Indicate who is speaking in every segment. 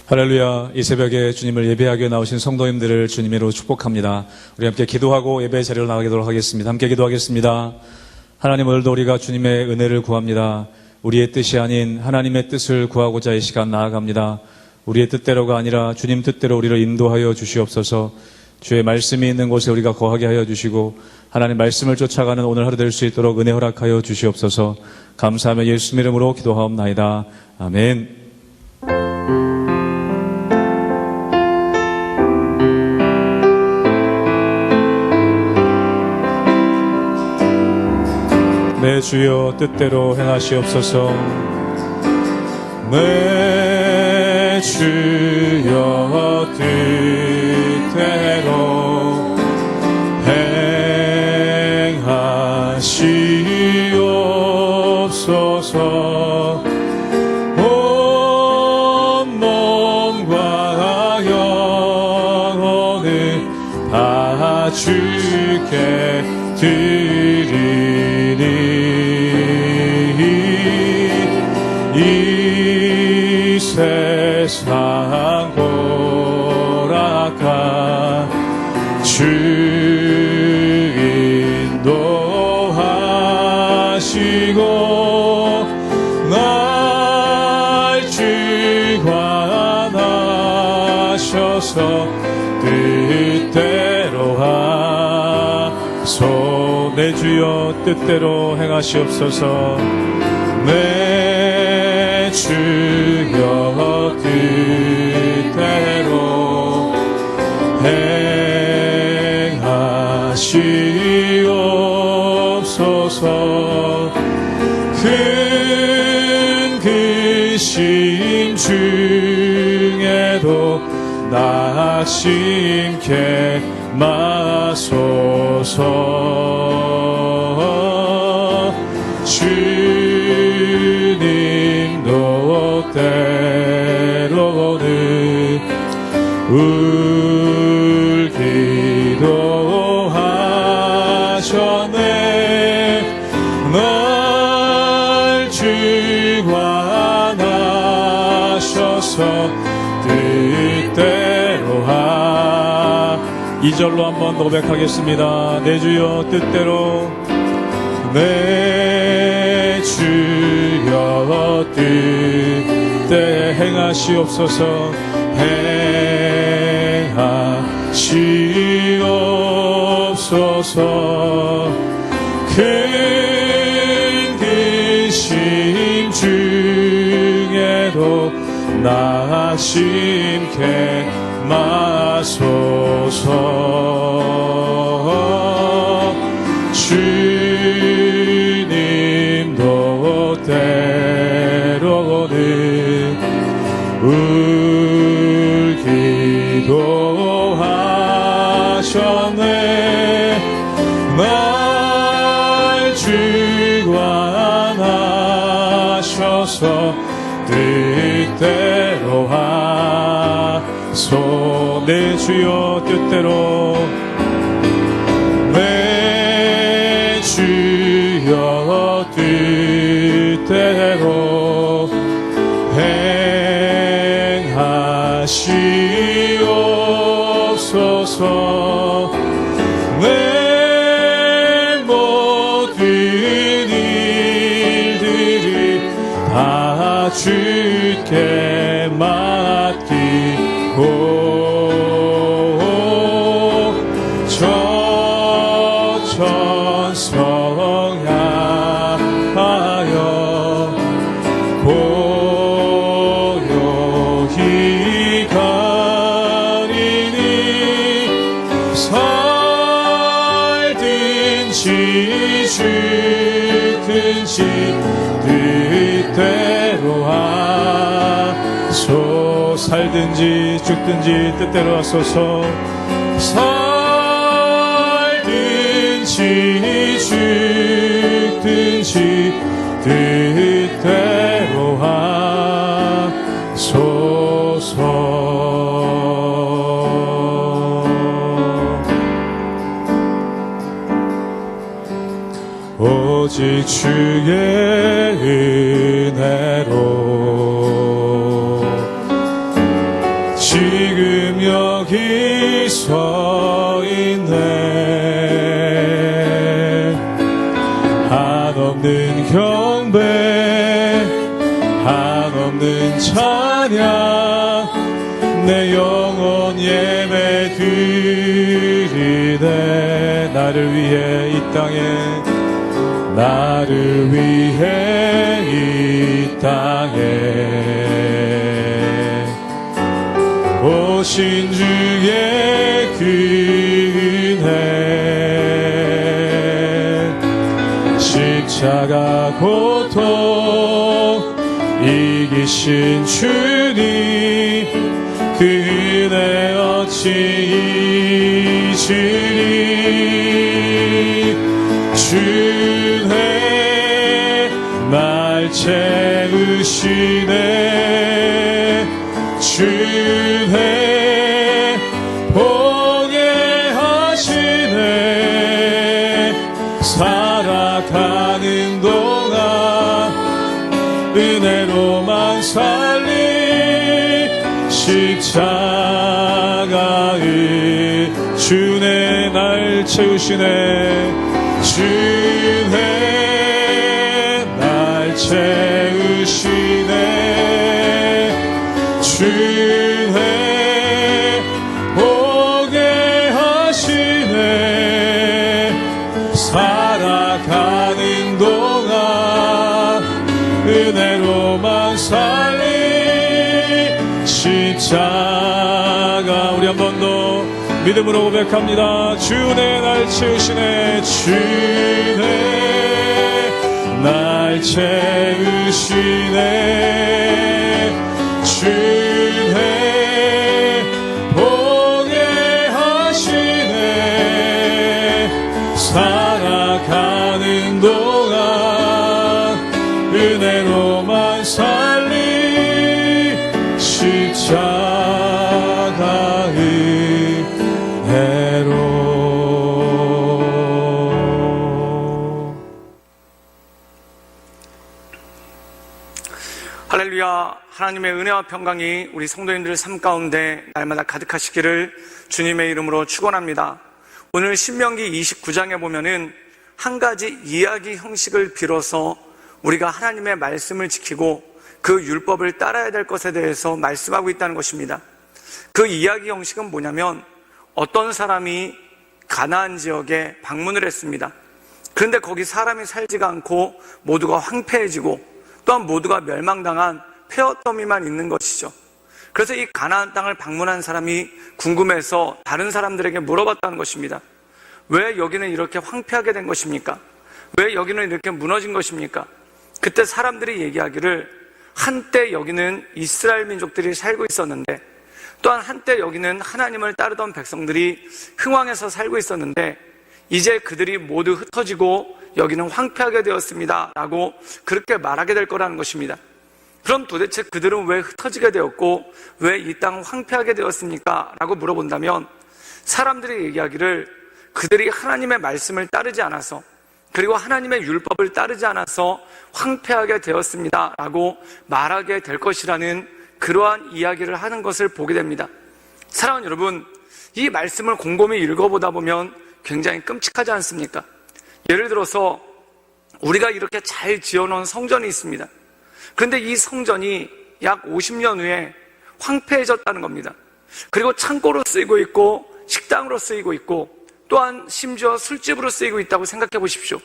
Speaker 1: 할렐루야. 이 새벽에 주님을 예배하기 나오신 성도님들을 주님으로 축복합니다. 우리 함께 기도하고 예배 자리로 나가도록 하겠습니다. 함께 기도하겠습니다. 하나님, 오늘도 우리가 주님의 은혜를 구합니다. 우리의 뜻이 아닌 하나님의 뜻을 구하고자 이 시간 나아갑니다. 우리의 뜻대로가 아니라 주님 뜻대로 우리를 인도하여 주시옵소서. 주의 말씀이 있는 곳에 우리가 거하게 하여 주시고 하나님 말씀을 쫓아가는 오늘 하루 될 수 있도록 은혜 허락하여 주시옵소서. 감사하며 예수 이름으로 기도하옵나이다. 아멘. 내 주여 뜻대로 행하시옵소서. 내 주여 뜻대로 행하시옵소서. 온 몸과 영혼을 다 주께 드리니 이 세상 보라가 주 인도하시고 날 주관하셔서 뜻대로 하소. 내 주여 뜻대로 행하시옵소서. 내 주여 뜻대로 행하시옵소서. 큰 근심 중에도 낙심케 마소서. 주님도 때로는 울기도 하셨네. 날 주관하셔서 뜻대로 하. 2절로 한번 고백하겠습니다. 내 주여 뜻대로. 내 주여 뜻대 행하시옵소서. 행하시옵소서. 큰 근심 중에도 낙심케 마소서. 주님도 때로는 울기도 하셨네. 날 주관하셔서 뜻대로 하소. 내 주여 뜻대로. 내 주여 뜻대로 행하시옵소서. 내 모든 일들이 다 주께 맡기고 천성하여 고요히 가리니 살든지 죽든지 뜻대로 하소. 살든지 죽든지 뜻대로 하소서. 살든지 죽든지 뜻대로 하소서. 오직 주의 은혜로 한없는 경배 한없는 찬양 내 영혼 예배 드리네. 나를 위해 이 땅에 나를 위해 이 땅에 오신 주의 은혜 십자가 고통 이기신 주님 그 은혜 어찌 잊으리. 주의 날 채우시네. 주의 보게 하시네. 살아가는 동안 은혜로만 살리 십자가의 주의 날 채우시네. 주의 날 채우시네. 주의 보게 하시네. 살아가는 동안 은혜로만 살리 십자가. 우리 한 번 더 믿음으로 고백합니다. 주의 날 채우시네. 주의 날 채우시네. 주의 보게 하시네. 살아가는 동안 은혜로만 살리 십자가의
Speaker 2: 할렐루야. 하나님의 은혜와 평강이 우리 성도님들 삶 가운데 날마다 가득하시기를 주님의 이름으로 축원합니다. 오늘 신명기 29장에 보면은 한 가지 이야기 형식을 빌어서 우리가 하나님의 말씀을 지키고 그 율법을 따라야 될 것에 대해서 말씀하고 있다는 것입니다. 그 이야기 형식은 뭐냐면 어떤 사람이 가나안 지역에 방문을 했습니다. 그런데 거기 사람이 살지가 않고 모두가 황폐해지고 또한 모두가 멸망당한 폐허더미만 있는 것이죠. 그래서 이 가나안 땅을 방문한 사람이 궁금해서 다른 사람들에게 물어봤다는 것입니다. 왜 여기는 이렇게 황폐하게 된 것입니까? 왜 여기는 이렇게 무너진 것입니까? 그때 사람들이 얘기하기를 한때 여기는 이스라엘 민족들이 살고 있었는데 또한 한때 여기는 하나님을 따르던 백성들이 흥왕해서 살고 있었는데 이제 그들이 모두 흩어지고 여기는 황폐하게 되었습니다 라고 그렇게 말하게 될 거라는 것입니다. 그럼 도대체 그들은 왜 흩어지게 되었고 왜 이 땅은 황폐하게 되었습니까? 라고 물어본다면 사람들이 얘기하기를 그들이 하나님의 말씀을 따르지 않아서 그리고 하나님의 율법을 따르지 않아서 황폐하게 되었습니다 라고 말하게 될 것이라는 그러한 이야기를 하는 것을 보게 됩니다. 사랑하는 여러분, 이 말씀을 곰곰이 읽어보다 보면 굉장히 끔찍하지 않습니까? 예를 들어서 우리가 이렇게 잘 지어놓은 성전이 있습니다. 그런데 이 성전이 약 50년 후에 황폐해졌다는 겁니다. 그리고 창고로 쓰이고 있고 식당으로 쓰이고 있고 또한 심지어 술집으로 쓰이고 있다고 생각해 보십시오.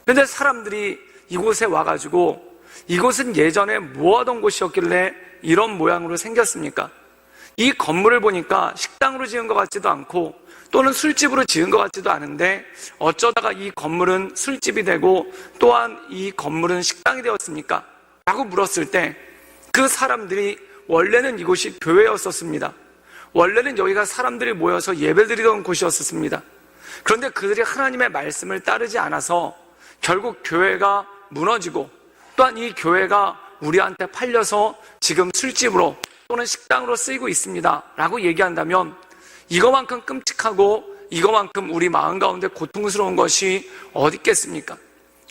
Speaker 2: 그런데 사람들이 이곳에 와가지고 이곳은 예전에 뭐 하던 곳이었길래 이런 모양으로 생겼습니까? 이 건물을 보니까 식당으로 지은 것 같지도 않고 또는 술집으로 지은 것 같지도 않은데 어쩌다가 이 건물은 술집이 되고 또한 이 건물은 식당이 되었습니까? 라고 물었을 때 그 사람들이 원래는 이곳이 교회였었습니다. 원래는 여기가 사람들이 모여서 예배드리던 곳이었습니다. 그런데 그들이 하나님의 말씀을 따르지 않아서 결국 교회가 무너지고 또한 이 교회가 우리한테 팔려서 지금 술집으로 또는 식당으로 쓰이고 있습니다 라고 얘기한다면 이거만큼 끔찍하고 이거만큼 우리 마음 가운데 고통스러운 것이 어디 있겠습니까?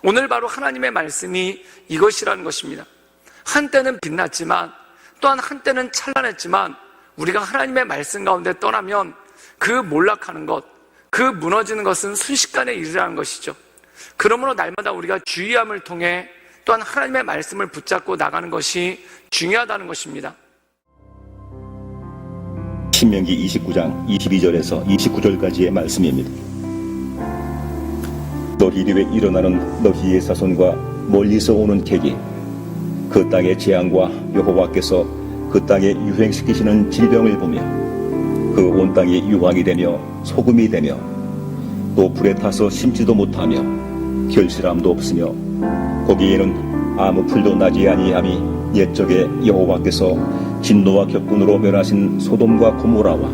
Speaker 2: 오늘 바로 하나님의 말씀이 이것이라는 것입니다. 한때는 빛났지만 또한 한때는 찬란했지만 우리가 하나님의 말씀 가운데 떠나면 그 몰락하는 것, 그 무너지는 것은 순식간에 일어나는 것이죠. 그러므로 날마다 우리가 주의함을 통해 또한 하나님의 말씀을 붙잡고 나가는 것이 중요하다는 것입니다.
Speaker 3: 신명기 29장 22절에서 29절까지의 말씀입니다. 너희 집에 일어나는 너희의 자손과 멀리서 오는 객이 그 땅의 재앙과 여호와께서 그 땅에 유행시키시는 질병을 보며 그 온 땅이 유황이 되며 소금이 되며 또 불에 타서 심지도 못하며 결실함도 없으며 거기에는 아무 풀도 나지 아니함이 옛적에 여호와께서 진노와 격분으로 멸하신 소돔과 고모라와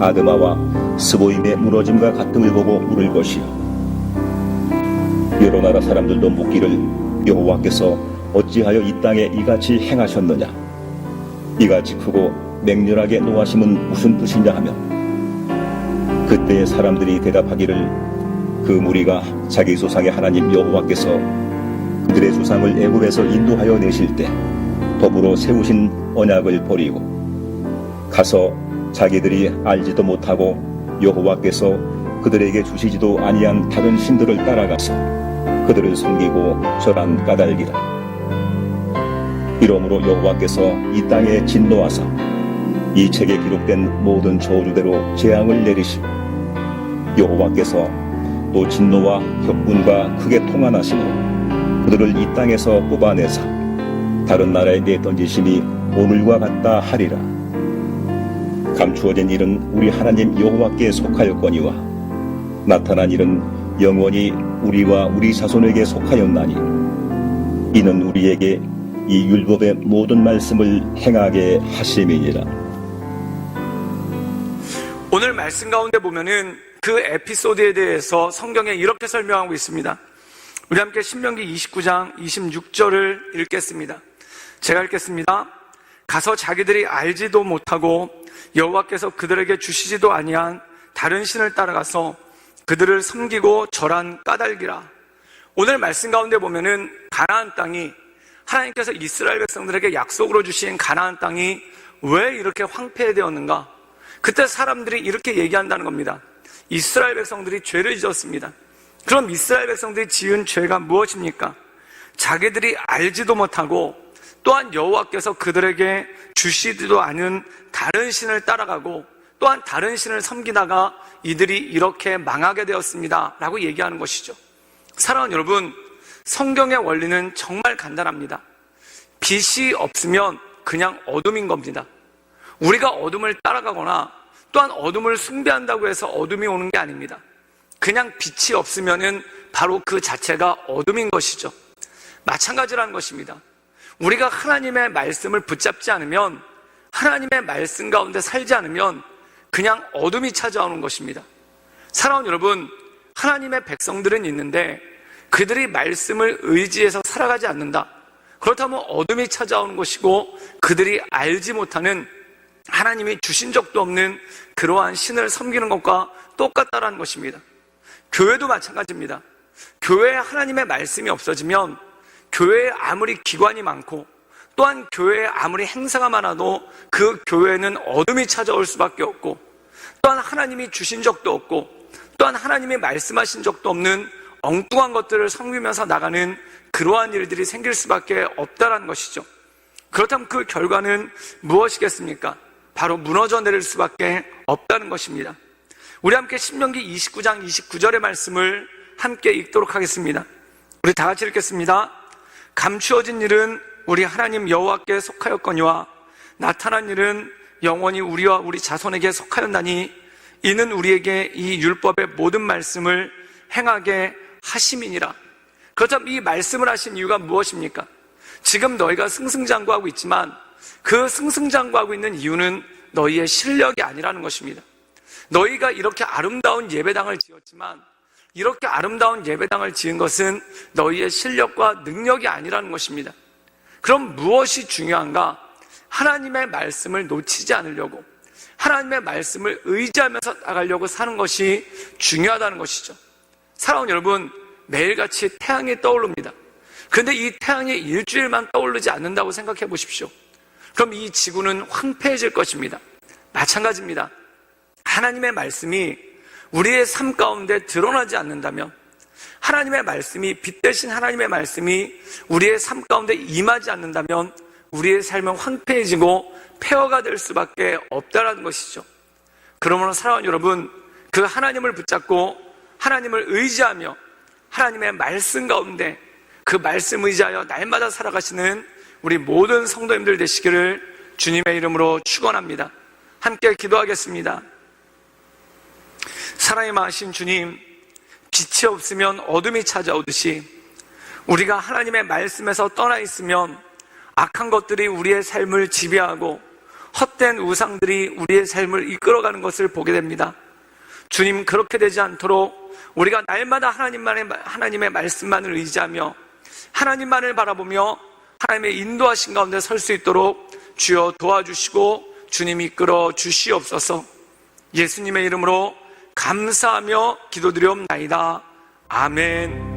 Speaker 3: 아드마와 스보임의 무너짐과 같음을 보고 물을 것이요 여러 나라 사람들도 묻기를 여호와께서 어찌하여 이 땅에 이같이 행하셨느냐 이같이 크고 맹렬하게 노하심은 무슨 뜻이냐 하며 그때 사람들이 대답하기를 그 무리가 자기 조상의 하나님 여호와께서 그들의 조상을 애굽에서 인도하여 내실 때 더불어 세우신 언약을 버리고 가서 자기들이 알지도 못하고 여호와께서 그들에게 주시지도 아니한 다른 신들을 따라가서 그들을 섬기고 절한 까닭이라. 이러므로 여호와께서 이 땅에 진노하사 이 책에 기록된 모든 저주대로 재앙을 내리시고 여호와께서 또 진노와 격분과 크게 통한하심으로 그들을 이 땅에서 뽑아내사 다른 나라에 내던지심이 오늘과 같다 하리라. 감추어진 일은 우리 하나님 여호와께 속하였거니와 나타난 일은 영원히 우리와 우리 자손에게 속하였나니 이는 우리에게 이 율법의 모든 말씀을 행하게 하심이니라.
Speaker 2: 오늘 말씀 가운데 보면은 그 에피소드에 대해서 성경에 이렇게 설명하고 있습니다. 우리 함께 신명기 29장 26절을 읽겠습니다. 제가 읽겠습니다. 가서 자기들이 알지도 못하고 여호와께서 그들에게 주시지도 아니한 다른 신을 따라가서 그들을 섬기고 절한 까닭이라. 오늘 말씀 가운데 보면은 가나안 땅이 하나님께서 이스라엘 백성들에게 약속으로 주신 가나안 땅이 왜 이렇게 황폐되었는가? 그때 사람들이 이렇게 얘기한다는 겁니다. 이스라엘 백성들이 죄를 지었습니다. 그럼 이스라엘 백성들이 지은 죄가 무엇입니까? 자기들이 알지도 못하고 또한 여호와께서 그들에게 주시지도 않은 다른 신을 따라가고 또한 다른 신을 섬기다가 이들이 이렇게 망하게 되었습니다 라고 얘기하는 것이죠. 사랑하는 여러분, 성경의 원리는 정말 간단합니다. 빛이 없으면 그냥 어둠인 겁니다. 우리가 어둠을 따라가거나 또한 어둠을 숭배한다고 해서 어둠이 오는 게 아닙니다. 그냥 빛이 없으면은 바로 그 자체가 어둠인 것이죠. 마찬가지라는 것입니다. 우리가 하나님의 말씀을 붙잡지 않으면, 하나님의 말씀 가운데 살지 않으면 그냥 어둠이 찾아오는 것입니다. 사랑하는 여러분, 하나님의 백성들은 있는데 그들이 말씀을 의지해서 살아가지 않는다. 그렇다면 어둠이 찾아오는 것이고 그들이 알지 못하는 하나님이 주신 적도 없는 그러한 신을 섬기는 것과 똑같다라는 것입니다. 교회도 마찬가지입니다. 교회에 하나님의 말씀이 없어지면 교회에 아무리 기관이 많고 또한 교회에 아무리 행사가 많아도 그 교회는 어둠이 찾아올 수밖에 없고 또한 하나님이 주신 적도 없고 또한 하나님이 말씀하신 적도 없는 엉뚱한 것들을 섬기면서 나가는 그러한 일들이 생길 수밖에 없다라는 것이죠. 그렇다면 그 결과는 무엇이겠습니까? 바로 무너져 내릴 수밖에 없다는 것입니다. 우리 함께 신명기 29장 29절의 말씀을 함께 읽도록 하겠습니다. 우리 다 같이 읽겠습니다. 감추어진 일은 우리 하나님 여호와께 속하였거니와 나타난 일은 영원히 우리와 우리 자손에게 속하였나니 이는 우리에게 이 율법의 모든 말씀을 행하게 하심이니라. 그렇다면 이 말씀을 하신 이유가 무엇입니까? 지금 너희가 승승장구하고 있지만 그 승승장구하고 있는 이유는 너희의 실력이 아니라는 것입니다. 너희가 이렇게 아름다운 예배당을 지었지만 이렇게 아름다운 예배당을 지은 것은 너희의 실력과 능력이 아니라는 것입니다. 그럼 무엇이 중요한가? 하나님의 말씀을 놓치지 않으려고, 하나님의 말씀을 의지하면서 나가려고 사는 것이 중요하다는 것이죠. 사랑하는 여러분, 매일같이 태양이 떠오릅니다. 그런데 이 태양이 일주일만 떠오르지 않는다고 생각해 보십시오. 그럼 이 지구는 황폐해질 것입니다. 마찬가지입니다. 하나님의 말씀이 우리의 삶 가운데 드러나지 않는다면, 하나님의 말씀이, 빛 대신 하나님의 말씀이 우리의 삶 가운데 임하지 않는다면 우리의 삶은 황폐해지고 폐허가 될 수밖에 없다는 것이죠. 그러므로 사랑하는 여러분, 그 하나님을 붙잡고 하나님을 의지하며 하나님의 말씀 가운데 그 말씀 의지하여 날마다 살아가시는 우리 모든 성도님들 되시기를 주님의 이름으로 축원합니다. 함께 기도하겠습니다. 사랑의 마하신 주님, 빛이 없으면 어둠이 찾아오듯이 우리가 하나님의 말씀에서 떠나 있으면 악한 것들이 우리의 삶을 지배하고 헛된 우상들이 우리의 삶을 이끌어가는 것을 보게 됩니다. 주님, 그렇게 되지 않도록 우리가 날마다 하나님의 말씀만을 의지하며 하나님만을 바라보며 하나님의 인도하신 가운데 설 수 있도록 주여 도와주시고 주님 이끌어 주시옵소서. 예수님의 이름으로 감사하며 기도드리옵나이다. 아멘.